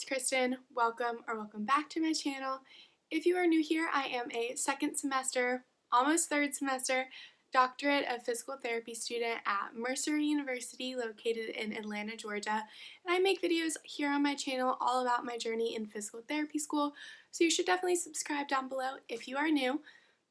Kristen. Welcome back to my channel. If you are new here, I am a second semester, almost third semester, Doctorate of Physical Therapy student at Mercer University located in Atlanta, Georgia. And I make videos here on my channel all about my journey in physical therapy school, so you should definitely subscribe down below if you are new.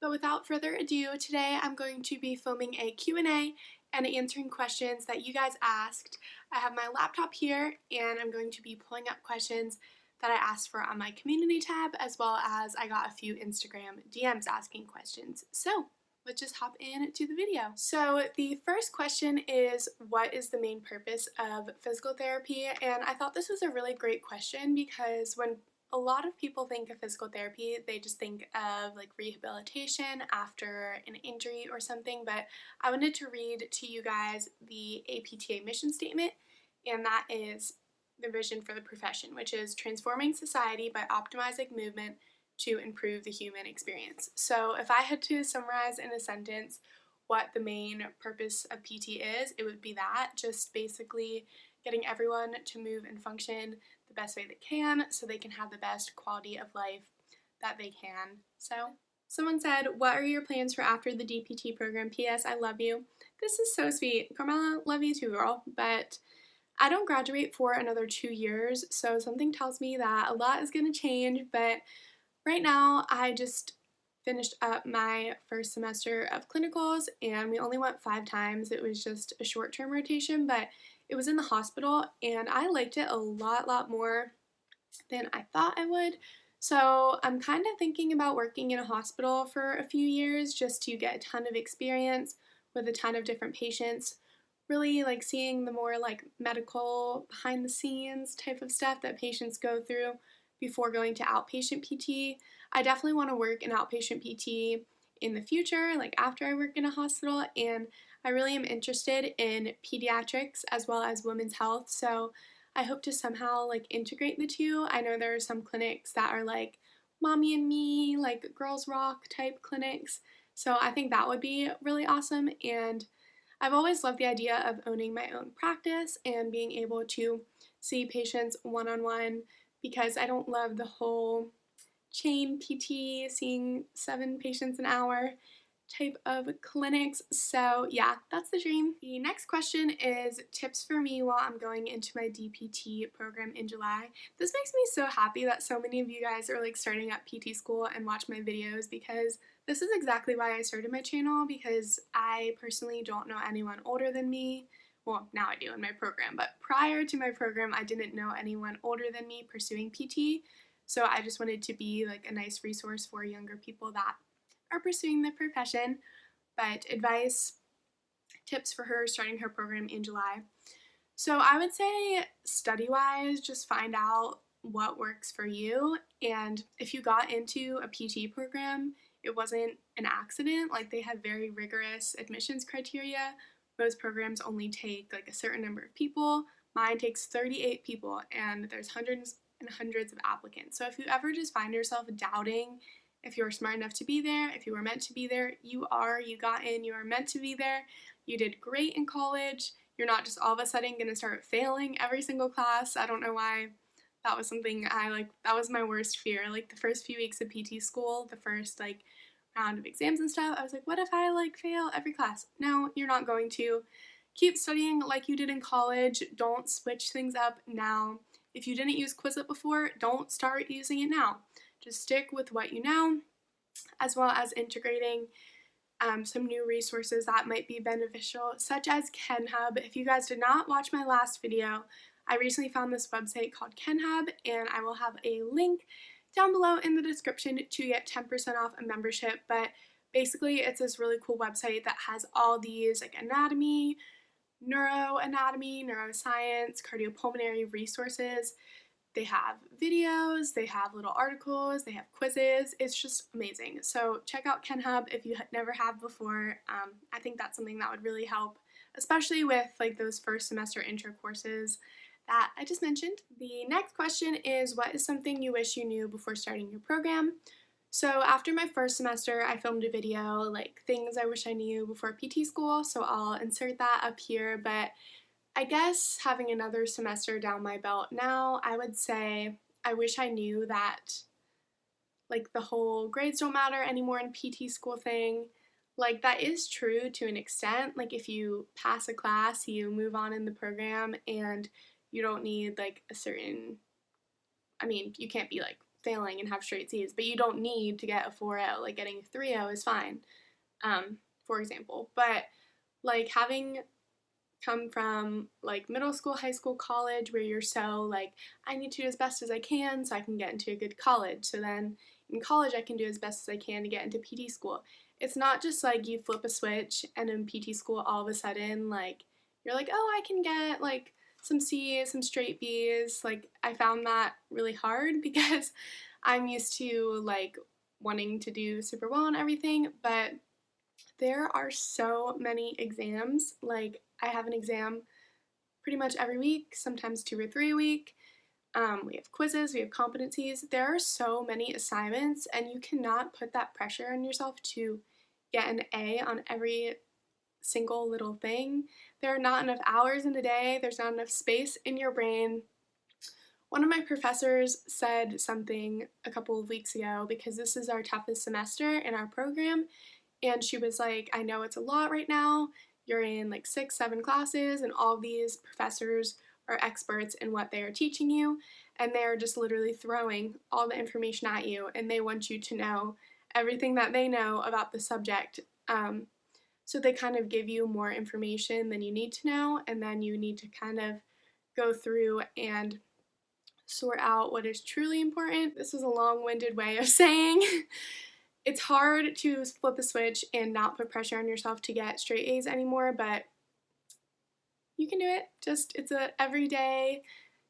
But without further ado, today I'm going to be filming a Q&A and answering questions that you guys asked. I have my laptop here and I'm going to be pulling up questions that I asked for on my community tab, as well as I got a few Instagram DMs asking questions. So let's just hop into the video. So the first question is, what is the main purpose of physical therapy? And I thought this was a really great question because when a lot of people think of physical therapy, they just think of like rehabilitation after an injury or something, but I wanted to read to you guys the APTA mission statement, and that is the vision for the profession, which is transforming society by optimizing movement to improve the human experience. So if I had to summarize in a sentence what the main purpose of PT is, it would be that, just basically getting everyone to move and function the best way they can so they can have the best quality of life that they can. So someone said, what are your plans for after the DPT program? P.S. I love you. This is so sweet. Carmela, love you too, girl. But I don't graduate for another 2 years, so something tells me that a lot is going to change. But right now, I just finished up my first semester of clinicals, and we only went 5 times. It was just a short-term rotation, but it was in the hospital, and I liked it a lot more than I thought I would. So I'm kind of thinking about working in a hospital for a few years just to get a ton of experience with a ton of different patients. Really like seeing the more like medical behind the scenes type of stuff that patients go through before going to outpatient PT. I definitely want to work in outpatient PT in the future, like after I work in a hospital, and I really am interested in pediatrics as well as women's health, so I hope to somehow like integrate the two. I know there are some clinics that are like mommy and me, like girls rock type clinics, so I think that would be really awesome. And I've always loved the idea of owning my own practice and being able to see patients one-on-one, because I don't love the whole chain PT, seeing 7 patients an hour type of clinics. So yeah, that's the dream. The next question is tips for me while I'm going into my DPT program in July. This makes me so happy that so many of you guys are like starting at PT school and watch my videos, because this is exactly why I started my channel, because I personally don't know anyone older than me. Well, now I do in my program, but prior to my program, I didn't know anyone older than me pursuing PT. So I just wanted to be like a nice resource for younger people that are pursuing the profession. But advice, tips for her starting her program in July. So I would say study-wise, just find out what works for you. And if you got into a PT program, it wasn't an accident. Like, they have very rigorous admissions criteria. Most programs only take like a certain number of people. Mine takes 38 people, and there's hundreds and hundreds of applicants. So if you ever just find yourself doubting if you're smart enough to be there, if you were meant to be there, you got in, you are meant to be there. You did great in college. You're not just all of a sudden going to start failing every single class. I don't know why. That was something that was my worst fear. Like the first few weeks of PT school, the first like round of exams and stuff, I was like, what if I like fail every class? No, you're not going to. Keep studying like you did in college. Don't switch things up now. If you didn't use Quizlet before, don't start using it now. Just stick with what you know, as well as integrating some new resources that might be beneficial, such as KenHub. If you guys did not watch my last video, I recently found this website called KenHub, and I will have a link down below in the description to get 10% off a membership. But basically, it's this really cool website that has all these like anatomy, neuroanatomy, neuroscience, cardiopulmonary resources. They have videos, they have little articles, they have quizzes. It's just amazing. So check out KenHub if you never have before. I think that's something that would really help, especially with like those first semester intro courses that I just mentioned. The next question is, what is something you wish you knew before starting your program? So after my first semester, I filmed a video, like things I wish I knew before PT school, so I'll insert that up here. But I guess having another semester down my belt now, I would say I wish I knew that like the whole grades don't matter anymore in PT school thing. Like that is true to an extent. Like if you pass a class, you move on in the program and you don't need like a certain, I mean, you can't be like failing and have straight C's, but you don't need to get a 4.0. Like getting a 3.0 is fine, for example. But like having come from like middle school, high school, college, where you're so like, I need to do as best as I can so I can get into a good college. So then in college, I can do as best as I can to get into PT school. It's not just like you flip a switch and in PT school, all of a sudden, like, you're like, oh, I can get like some C's, some straight B's. Like, I found that really hard because I'm used to like wanting to do super well and everything, but there are so many exams. Like, I have an exam pretty much every week, sometimes 2 or 3 a week. We have quizzes, we have competencies. There are so many assignments, and you cannot put that pressure on yourself to get an A on every single little thing. There are not enough hours in a day, there's not enough space in your brain. One of my professors said something a couple of weeks ago because this is our toughest semester in our program, and she was like, I know it's a lot right now. You're in like 6, 7 classes, and all these professors are experts in what they are teaching you, and they're just literally throwing all the information at you, and they want you to know everything that they know about the subject. So they kind of give you more information than you need to know, and then you need to kind of go through and sort out what is truly important. This is a long-winded way of saying it's hard to flip a switch and not put pressure on yourself to get straight A's anymore, but you can do it. Just, it's a everyday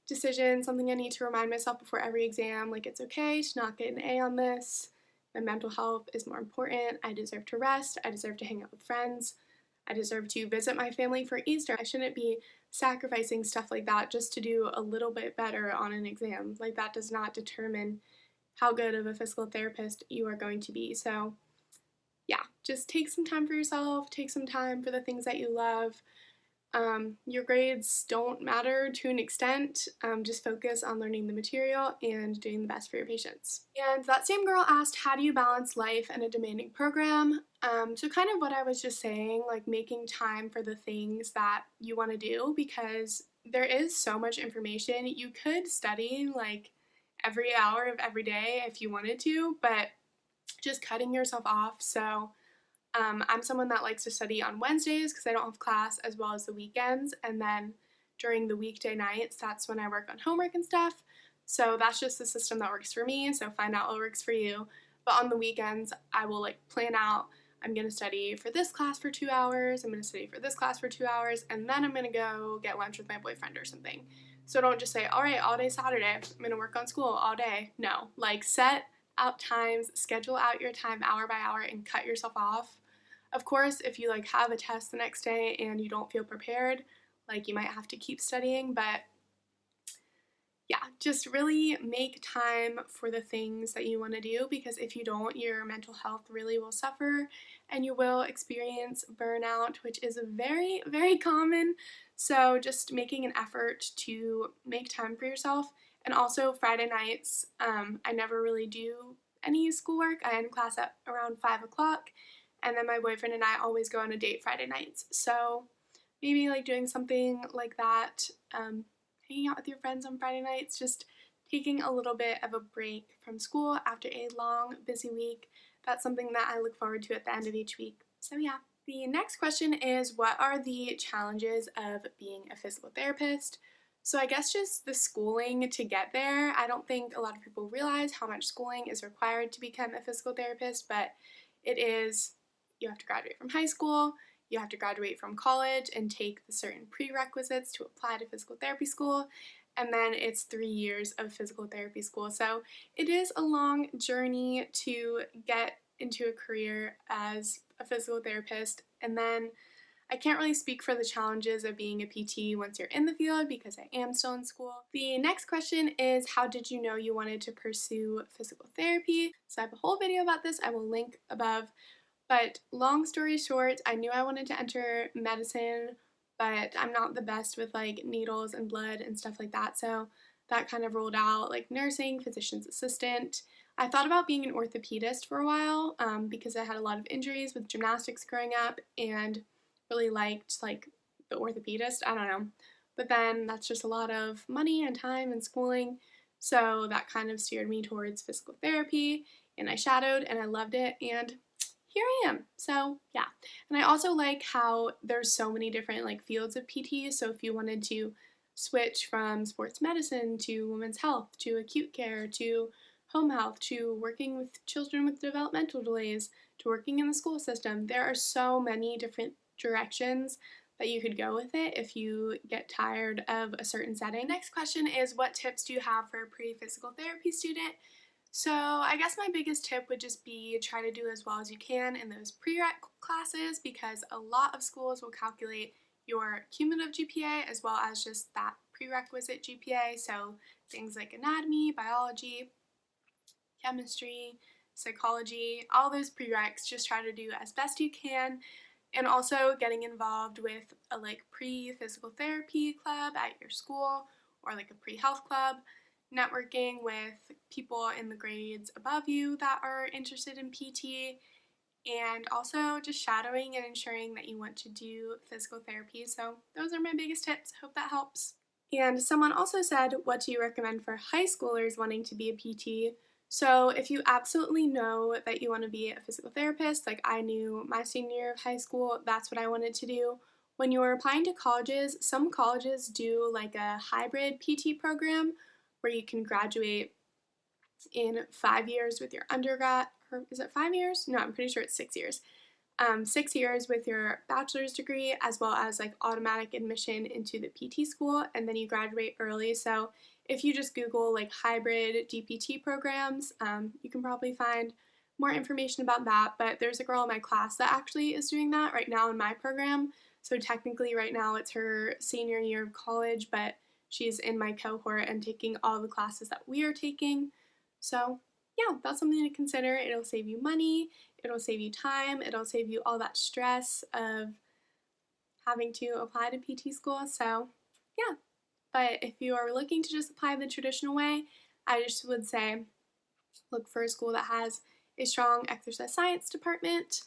decision, something I need to remind myself before every exam. Like, it's okay to not get an A on this. My mental health is more important. I deserve to rest. I deserve to hang out with friends. I deserve to visit my family for Easter. I shouldn't be sacrificing stuff like that just to do a little bit better on an exam. Like, that does not determine how good of a physical therapist you are going to be. So yeah, just take some time for yourself, take some time for the things that you love. Your grades don't matter to an extent. Just focus on learning the material and doing the best for your patients. And that same girl asked, how do you balance life and a demanding program? So kind of what I was just saying, like making time for the things that you want to do, because there is so much information. You could study like every hour of every day if you wanted to, but just cutting yourself off. So I'm someone that likes to study on Wednesdays because I don't have class, as well as the weekends, and then during the weekday nights, that's when I work on homework and stuff. So that's just the system that works for me, so find out what works for you. But on the weekends, I will like plan out, I'm going to study for this class for 2 hours, I'm going to study for this class for 2 hours, and then I'm going to go get lunch with my boyfriend or something. So don't just say, all right, all day Saturday, I'm going to work on school all day. No, like set out times, schedule out your time hour by hour, and cut yourself off. Of course, if you like have a test the next day and you don't feel prepared, like you might have to keep studying, but yeah, just really make time for the things that you want to do, because if you don't, your mental health really will suffer and you will experience burnout, which is very, very common. So just making an effort to make time for yourself. And also Friday nights, I never really do any schoolwork. I end class at around 5 o'clock. And then my boyfriend and I always go on a date Friday nights. So maybe like doing something like that, hanging out with your friends on Friday nights, just taking a little bit of a break from school after a long, busy week. That's something that I look forward to at the end of each week. So yeah. The next question is, what are the challenges of being a physical therapist? So I guess just the schooling to get there. I don't think a lot of people realize how much schooling is required to become a physical therapist, but it is. You have to graduate from high school, you have to graduate from college and take the certain prerequisites to apply to physical therapy school, and then it's 3 years of physical therapy school. So it is a long journey to get into a career as a physical therapist. And then I can't really speak for the challenges of being a PT once you're in the field because I am still in school. The next question is, how did you know you wanted to pursue physical therapy? So I have a whole video about this, I will link above. But long story short, I knew I wanted to enter medicine but I'm not the best with like needles and blood and stuff like that, so that kind of ruled out like nursing, physician's assistant. I thought about being an orthopedist for a while because I had a lot of injuries with gymnastics growing up and really liked like the orthopedist. I don't know. But then that's just a lot of money and time and schooling. So that kind of steered me towards physical therapy, and I shadowed and I loved it, and here I am. So yeah. And I also like how there's so many different like fields of PT. So if you wanted to switch from sports medicine to women's health to acute care to home health to working with children with developmental delays to working in the school system, there are so many different directions that you could go with it if you get tired of a certain setting. Next question is, what tips do you have for a pre-physical therapy student? So I guess my biggest tip would just be try to do as well as you can in those prereq classes, because a lot of schools will calculate your cumulative GPA as well as just that prerequisite GPA. So things like anatomy, biology, chemistry, psychology, all those prereqs, just try to do as best you can. And also getting involved with a like pre-physical therapy club at your school or like a pre-health club, networking with people in the grades above you that are interested in PT, and also just shadowing and ensuring that you want to do physical therapy. So those are my biggest tips. Hope that helps. And someone also said, what do you recommend for high schoolers wanting to be a PT? So if you absolutely know that you want to be a physical therapist, like I knew my senior year of high school, that's what I wanted to do. When you're applying to colleges, some colleges do like a hybrid PT program where you can graduate in 5 years with your undergrad, or is it 5 years? No, I'm pretty sure it's 6 years. 6 years with your bachelor's degree, as well as like automatic admission into the PT school, and then you graduate early. So if you just Google like hybrid DPT programs, you can probably find more information about that. But there's a girl in my class that actually is doing that right now in my program. So technically right now it's her senior year of college, but she's in my cohort and taking all the classes that we are taking. So yeah, that's something to consider. It'll save you money, it'll save you time, it'll save you all that stress of having to apply to PT school. So yeah, but if you are looking to just apply the traditional way, I just would say look for a school that has a strong exercise science department.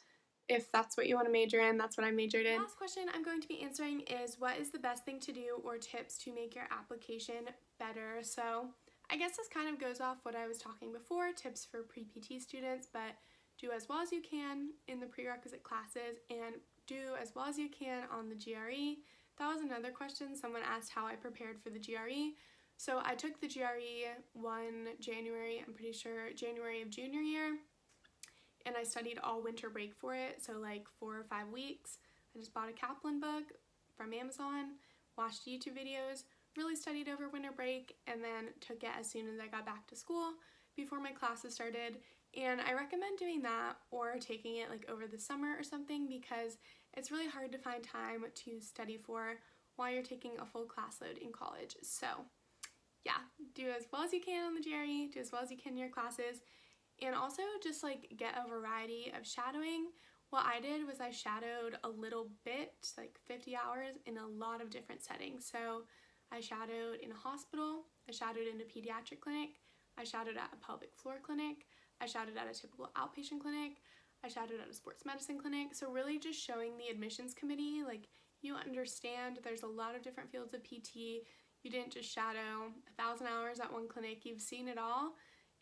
If that's what you want to major in, that's what I majored in. The last question I'm going to be answering is, what is the best thing to do or tips to make your application better? So I guess this kind of goes off what I was talking before, tips for pre-PT students, but do as well as you can in the prerequisite classes and do as well as you can on the GRE. That was another question. Someone asked how I prepared for the GRE. So I took the GRE one January, I'm pretty sure January of junior year, and I studied all winter break for it, so like 4 or 5 weeks. I just bought a Kaplan book from Amazon, watched YouTube videos, really studied over winter break, and then took it as soon as I got back to school before my classes started. And I recommend doing that or taking it like over the summer or something, because it's really hard to find time to study for while you're taking a full class load in college. So yeah, do as well as you can on the GRE, do as well as you can in your classes, and also just like get a variety of shadowing. What I did was I shadowed a little bit, like 50 hours in a lot of different settings. So I shadowed in a hospital, I shadowed in a pediatric clinic, I shadowed at a pelvic floor clinic, I shadowed at a typical outpatient clinic, I shadowed at a sports medicine clinic. So really just showing the admissions committee, like, you understand there's a lot of different fields of PT. You didn't just shadow 1,000 hours at one clinic, you've seen it all.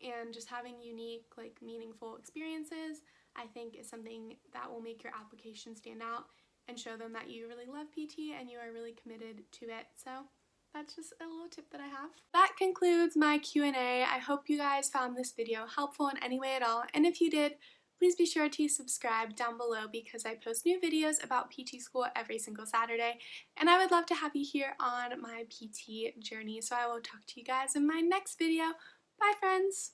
And just having unique, like, meaningful experiences, I think is something that will make your application stand out and show them that you really love PT and you are really committed to it. So that's just a little tip that I have. That concludes my Q&A. I hope you guys found this video helpful in any way at all, and if you did, please be sure to subscribe down below, because I post new videos about PT school every single Saturday, and I would love to have you here on my PT journey. So I will talk to you guys in my next video. Bye, friends!